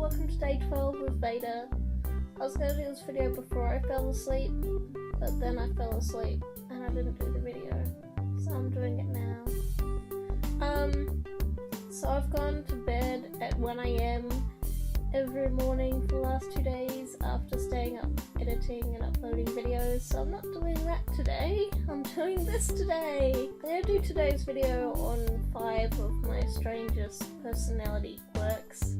welcome to day 12 of VEDA. I was going to do this video before I fell asleep, but then I fell asleep and I didn't do the video, so I'm doing it now. So I've gone to bed at 1 AM every morning for the last 2 days after staying up editing and uploading videos, so I'm not doing that today, I'm doing this today. I'm going to do today's video on 5 of my strangest personality quirks.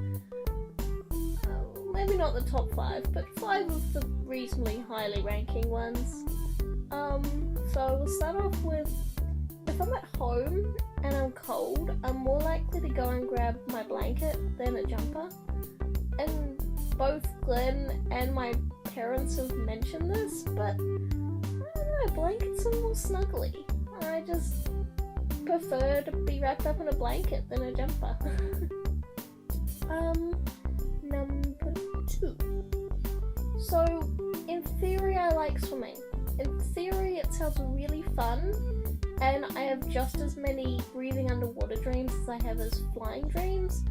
Maybe not the top 5, but 5 of the reasonably highly ranking ones. So we'll start off with, if I'm at home and I'm cold, I'm more likely to go and grab my blanket than a jumper. And both Glenn and my parents have mentioned this, but I don't know, blankets are more snuggly. I just prefer to be wrapped up in a blanket than a jumper. Number 2. So, in theory I like swimming. In theory it sounds really fun, and I have just as many breathing underwater dreams as I have as flying dreams.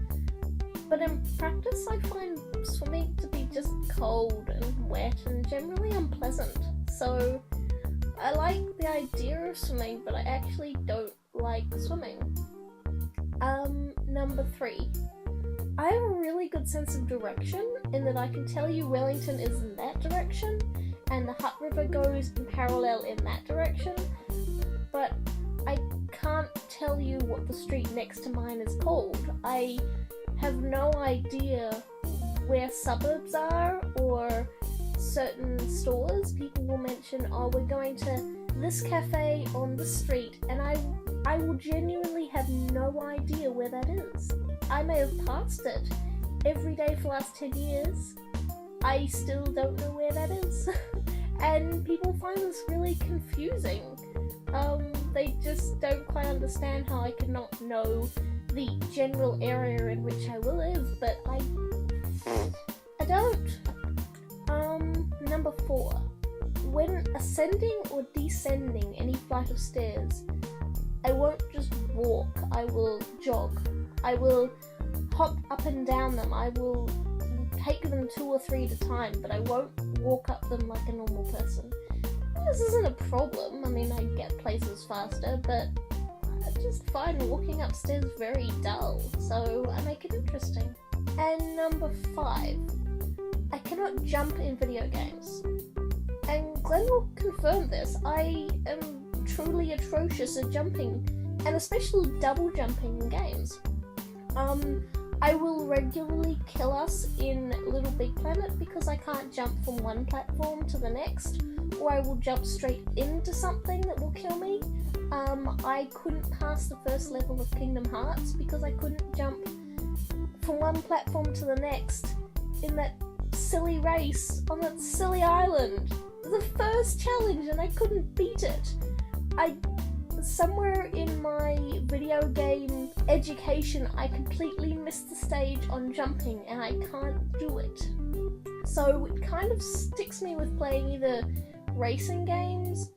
But in practice I find swimming to be just cold and wet and generally unpleasant. So I like the idea of swimming, but I actually don't like swimming. Number 3. I have a really good sense of direction in that I can tell you Wellington is in that direction and the Hutt River goes in parallel in that direction, but I can't tell you what the street next to mine is called. I have no idea where suburbs are or certain stores. People will mention, oh, we're going to this cafe on the street, and I will genuinely have no idea where that is. I may have passed it every day for the last 10 years. I still don't know where that is. And people find this really confusing. They just don't quite understand how I could not know the general area in which I will live, but I don't. Number 4. When ascending or descending any flight of stairs, I won't just walk, I will jog. I will hop up and down them, I will take them 2 or 3 at a time, but I won't walk up them like a normal person. This isn't a problem, I mean I get places faster, but I just find walking upstairs very dull, so I make it interesting. And number 5, I cannot jump in video games. And Glenn will confirm this, I am truly atrocious at jumping, and especially double jumping in games. I will regularly kill us in Little Big Planet because I can't jump from one platform to the next, or I will jump straight into something that will kill me. I couldn't pass the first level of Kingdom Hearts because I couldn't jump from one platform to the next in that silly race on that silly island. The first challenge, and I couldn't beat it. Somewhere in my video game education, I completely missed the stage on jumping and I can't do it. So it kind of sticks me with playing either racing games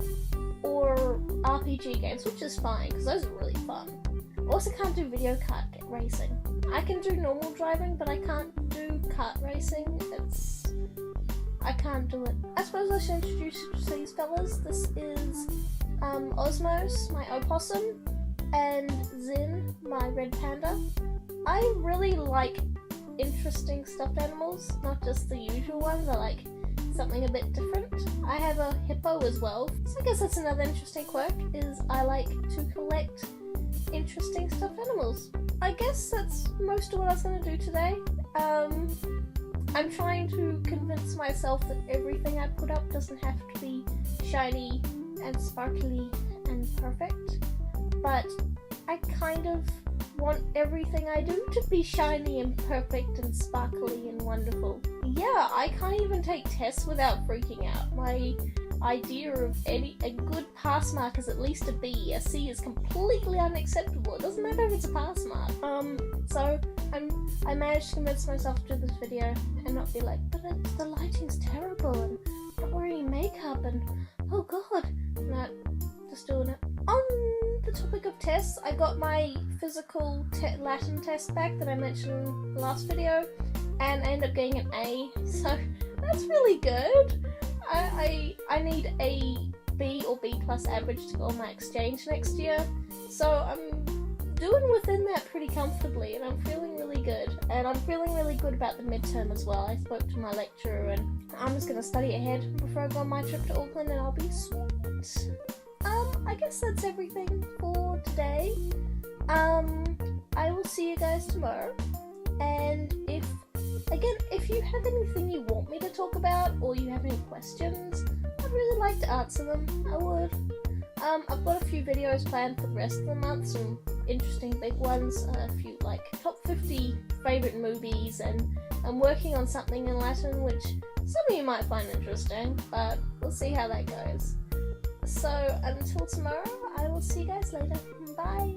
or RPG games, which is fine because those are really fun. I also can't do video kart racing. I can do normal driving, but I can't do kart racing. I can't do it. I suppose I should introduce you to these fellas. This is Osmos, my opossum, and Zin, my red panda. I really like interesting stuffed animals, not just the usual ones. I like something a bit different. I have a hippo as well, so I guess that's another interesting quirk, is I like to collect interesting stuffed animals. I guess that's most of what I was going to do today. I'm trying to convince myself that everything I put up doesn't have to be shiny and sparkly and perfect, but I kind of want everything I do to be shiny and perfect and sparkly and wonderful. Yeah, I can't even take tests without freaking out. My idea of a good pass mark is at least a B. A C is completely unacceptable. It doesn't matter if it's a pass mark. So I managed to convince myself to do this video and not be like, but the lighting's terrible and not wearing makeup and oh god. No, just doing it. On the topic of tests, I got my physical Latin test back that I mentioned in the last video, and I end up getting an A, so that's really good. I need a B or B plus average to go on my exchange next year, so I'm doing within that pretty comfortably, and I'm feeling really good. And I'm feeling really good about the midterm as well. I spoke to my lecturer, and I'm just gonna study ahead before I go on my trip to Auckland, and I'll be sweet. I guess that's everything for today. I will see you guys tomorrow, and if you have anything you want me to talk about, or you have any questions, I'd really like to answer them. I would. I've got a few videos planned for the rest of the month, some interesting big ones, a few like top 50 favourite movies, and I'm working on something in Latin which some of you might find interesting, but we'll see how that goes. So until tomorrow, I will see you guys later. Bye!